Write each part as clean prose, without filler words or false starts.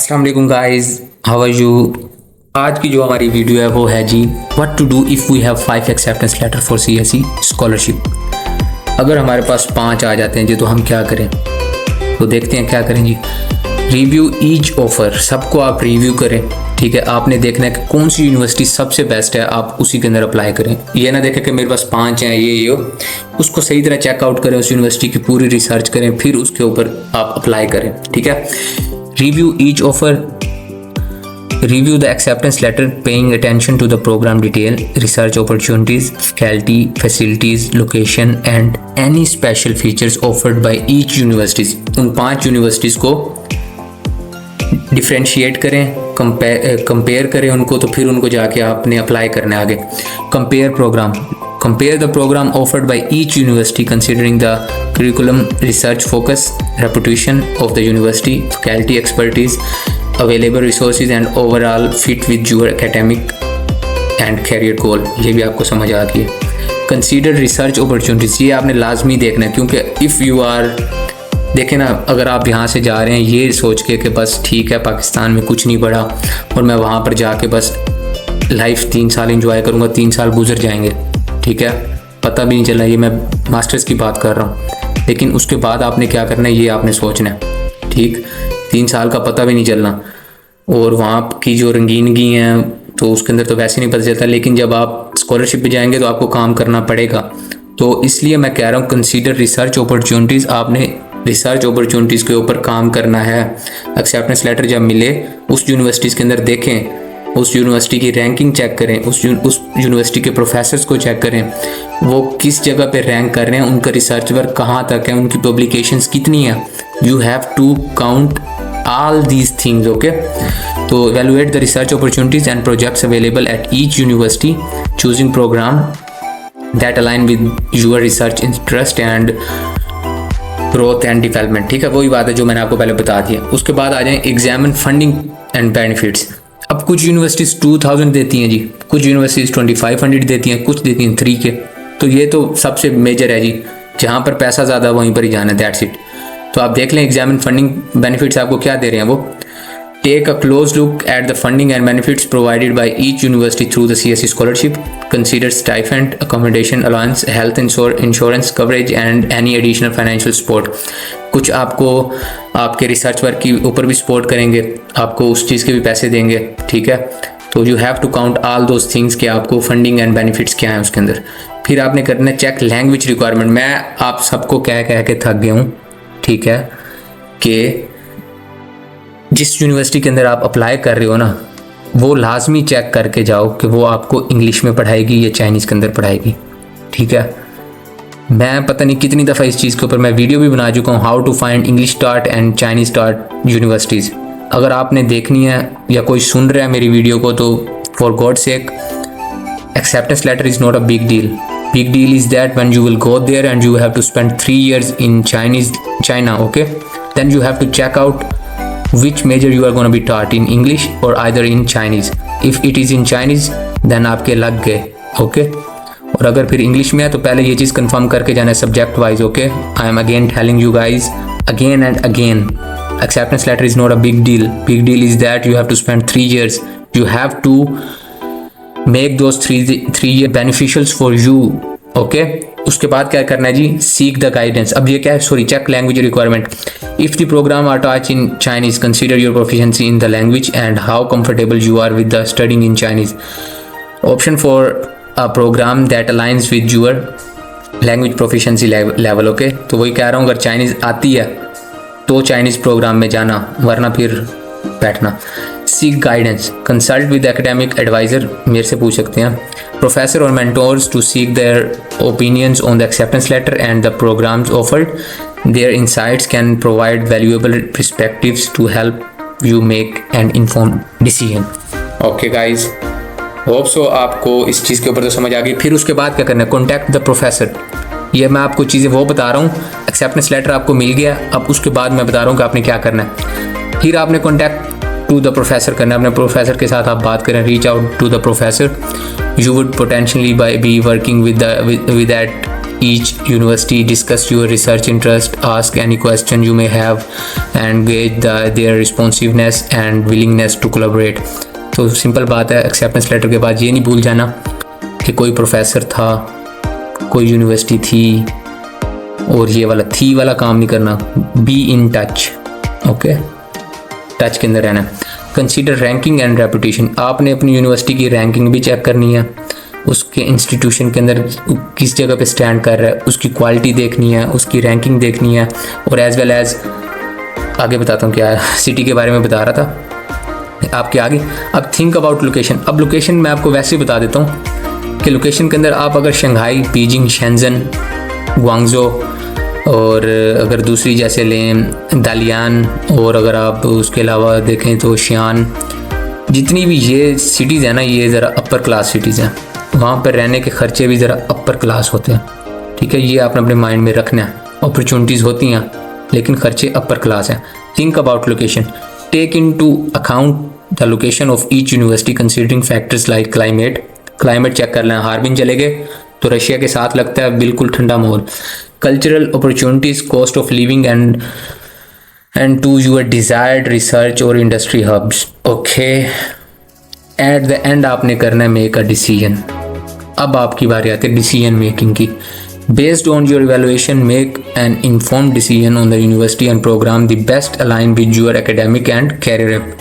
अस्सलाम वालेकुम guys, how are you. आज की जो हमारी वीडियो है वो है जी what to do if we have 5 acceptance letter for CSE scholarship. अगर हमारे पास 5 आ जाते हैं जी तो हम क्या करें, तो देखते हैं क्या करें जी। रिव्यू ईच ऑफ़र, सबको आप रिव्यू करें, ठीक है। आपने देखना है कि कौन सी यूनिवर्सिटी सबसे बेस्ट है, आप उसी के अंदर अप्लाई करें। ये ना देखें कि मेरे पास 5 हैं ये हो, उसको सही तरह चेकआउट करें, उस यूनिवर्सिटी की पूरी रिसर्च करें, फिर उसके ऊपर आप अप्लाई करें, ठीक है। Review each offer, review the acceptance letter, paying attention to the program detail, research opportunities, faculty, facilities, location and any special features offered by each universities। उन 5 यूनिवर्सिटीज़ को डिफ्रेंशिएट करें, कंपेयर करें उनको, तो फिर उनको जाके आपने अप्लाई करना है आगे। Compare program, compare the program offered by each university considering the curriculum, research focus, reputation of the university, faculty expertise, available resources and overall fit with your academic and career goal। ये भी आपको समझ आ गई है। Consider research opportunities, ये आपने लाजमी देखना है, क्योंकि if you are, देखें ना, अगर आप यहाँ से जा रहे हैं ये सोच के कि बस ठीक है पाकिस्तान में कुछ नहीं पड़ा और मैं वहाँ पर जाके बस लाइफ 3 साल इंजॉय करूँगा, 3 साल गुजर जाएंगे, ठीक है, पता भी नहीं चला। ये मैं मास्टर्स की बात कर रहा हूँ, लेकिन उसके बाद आपने क्या करना है ये आपने सोचना है, ठीक। 3 साल का पता भी नहीं चलना, और वहाँ की जो रंगीनगी है तो उसके अंदर तो वैसे नहीं पता चलता, लेकिन जब आप स्कॉलरशिप पे जाएंगे तो आपको काम करना पड़ेगा। तो इसलिए मैं कह रहा हूँ कंसीडर रिसर्च अपॉर्चुनिटीज़, आपने रिसर्च अपॉर्चुनिटीज़ के ऊपर काम करना है। एक्सेप्टेंस लेटर जब मिले उस यूनिवर्सिटीज़ के अंदर देखें, उस यूनिवर्सिटी की रैंकिंग चेक करें, उस यूनिवर्सिटी के प्रोफेसर्स को चेक करें, वो किस जगह पे रैंक कर रहे हैं, उनका रिसर्च वर्क कहाँ तक है, उनकी पब्लिकेशंस कितनी है। You have to count all these things, okay। तो evaluate the research opportunities and projects available at each university, choosing program that align with your research interest and growth and development, ठीक है। वही बात है जो मैंने आपको पहले बता दिया। उसके बाद आ जाए एग्जामिन फंडिंग एंड बेनिफिट्स। अब कुछ यूनिवर्सिटीज़ 2000 देती हैं जी, कुछ यूनिवर्सिटीज़ 2500 देती हैं, कुछ देती हैं 3K। तो ये तो सबसे मेजर है जी, जहाँ पर पैसा ज़्यादा वहीं पर ही जाना है, दैट्स इट। तो आप देख लें एग्जामिन फंडिंग बेनिफिट्स आपको क्या दे रहे हैं वो। Take a close look at the funding and benefits provided by each university through the CSE scholarship. Consider stipend, accommodation allowance, health insurance coverage and any additional financial support. कुछ आपको आपके research work के ऊपर भी support करेंगे, आपको उस चीज़ के भी पैसे देंगे, ठीक है। तो you have to count all those things कि आपको फंडिंग एंड बेनिफिट्स क्या हैं उसके अंदर। फिर आपने करना चेक लैंग्वेज रिक्वायरमेंट। मैं आप सबको कह के थक गया हूँ, ठीक है, कि जिस यूनिवर्सिटी के अंदर आप अप्लाई कर रहे हो ना, वो लाजमी चेक करके जाओ कि वो आपको इंग्लिश में पढ़ाएगी या चाइनीज़ के अंदर पढ़ाएगी, ठीक है। मैं पता नहीं कितनी दफ़ा इस चीज़ के ऊपर मैं वीडियो भी बना चुका हूँ, how to find English start and Chinese start universities. अगर आपने देखनी है या कोई सुन रहा है मेरी वीडियो को, तो for God sake, acceptance letter is not a big deal. Big deal is that when you will go there and you have to spend 3 years in China, okay? Then you have to check out which major you are going to be taught in English or either in Chinese. If it is in Chinese, then आपके लग गए, okay? और अगर फिर English में है तो पहले ये चीज़ कंफर्म करके जाना है subject wise, okay? I am again telling you guys again and again, acceptance letter is not a big deal. Big deal is that you have to spend 3 years. You have to make those 3 year beneficials for you, okay? उसके बाद क्या करना है जी, seek the guidance। अब ये क्या है, sorry, check language requirement। If the program are taught in Chinese, consider your proficiency in the language and how comfortable you are with the studying in Chinese। Option for a program that aligns with your language proficiency level, okay? तो वही कह रहा हूँ, अगर Chinese आती है तो Chinese programme में जाना, वरना फिर बैठना। Seek guidance, consult with academic advisor, मेरे से पूछ सकते हैं, प्रोफेसर और mentors to seek their opinions on the acceptance letter and the programs offered. Their insights can provide valuable perspectives to help you make an informed decision. Okay guys, hope so आपको इस चीज़ के ऊपर तो समझ आ गई। फिर उसके बाद क्या करना है, कॉन्टैक्ट द प्रोफेसर। ये मैं आपको चीज़ें वो बता रहा हूँ, एक्सेप्टेंस लेटर आपको मिल गया, अब उसके बाद मैं बता रहा हूँ कि आपने क्या करना है। फिर आपने कॉन्टैक्ट टू द प्रोफेसर करना है, अपने प्रोफेसर के साथ आप बात करें, reach out to the professor. You would potentially be working with that each university, discuss your research interest, ask any question you may have and gauge their responsiveness and willingness to collaborate. तो simple बात है, acceptance letter के बाद ये नहीं भूल जाना कि कोई प्रोफेसर था, कोई यूनिवर्सिटी थी और ये वाला थी वाला काम नहीं करना. Be in touch, okay, touch के अंदर रहना. Consider ranking and reputation. आपने अपनी यूनिवर्सिटी की रैंकिंग भी चेक करनी है, उसके इंस्टीट्यूशन के अंदर किस जगह पे स्टैंड कर रहा है, उसकी क्वालिटी देखनी है, उसकी रैंकिंग देखनी है. और एज वेल एज आगे बताता हूँ क्या सिटी के बारे में बता रहा था आपके आगे. अब थिंक अबाउट लोकेशन. अब लोकेशन मैं आपको वैसे ही बता देता हूँ कि लोकेशन के अंदर आप अगर शंघाई, बीजिंग, शेंजन, ग्वांगझो और अगर दूसरी जैसे लें दालियान, और अगर आप उसके अलावा देखें तो शियान, जितनी भी ये सिटीज़ हैं ना, ये ज़रा अपर क्लास सिटीज़ हैं. वहाँ पर रहने के ख़र्चे भी ज़रा अपर क्लास होते हैं. ठीक है, ये आपने अपने माइंड में रखना है. अपॉर्चुनिटीज़ होती हैं लेकिन ख़र्चे अपर क्लास हैं. Think about location. Take into account the location of each university considering factors like climate. Climate check कर लें. हार्बिन चले गए तो रशिया के साथ लगता है बिल्कुल ठंडा माहौल. Cultural opportunities, cost of living and to your desired research और industry hubs. Okay, at the end आपने करना है मेक अ डिसीजन. अब आपकी बारी आती है डिसीजन मेकिंग की. Based on your evaluation make an informed decision on the university and programme the best align with your academic and career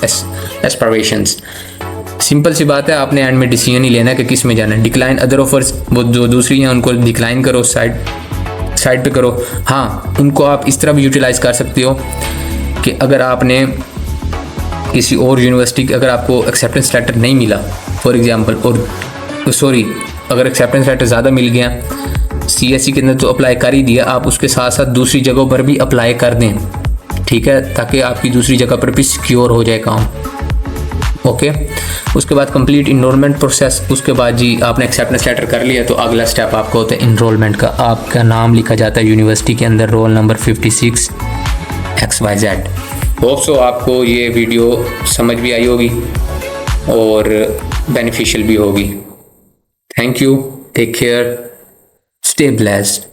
aspirations. Simple सी बात है, आपने एंड में डिसीजन ही लेना है कि किस में जाना है. डिक्लाइन अदर ऑफर्स, वो जो दूसरी हैं उनको डिक्लाइन करो, साइड पे करो. हाँ, उनको आप इस तरह भी यूटिलाइज कर सकते हो कि अगर आपने किसी और यूनिवर्सिटी, अगर आपको एक्सेप्टेंस लेटर नहीं मिला फॉर एग्जांपल, और सॉरी अगर एक्सेप्टेंस लेटर ज़्यादा मिल गया CSE के अंदर तो अप्लाई कर ही दिया, आप उसके साथ साथ दूसरी जगहों पर भी अप्लाई कर दें. ठीक है, ताकि आपकी दूसरी जगह पर भी सिक्योर हो जाए काम. ओके, उसके बाद कंप्लीट इनरोलमेंट प्रोसेस. उसके बाद जी आपने एक्सेप्टेंस लेटर कर लिया तो अगला स्टेप आपका होता है इनरोलमेंट का. आपका नाम लिखा जाता है यूनिवर्सिटी के अंदर, roll number 56 XYZ. Hope so आपको ये वीडियो समझ भी आई होगी और बेनिफिशियल भी होगी. Thank you, take care, stay blessed.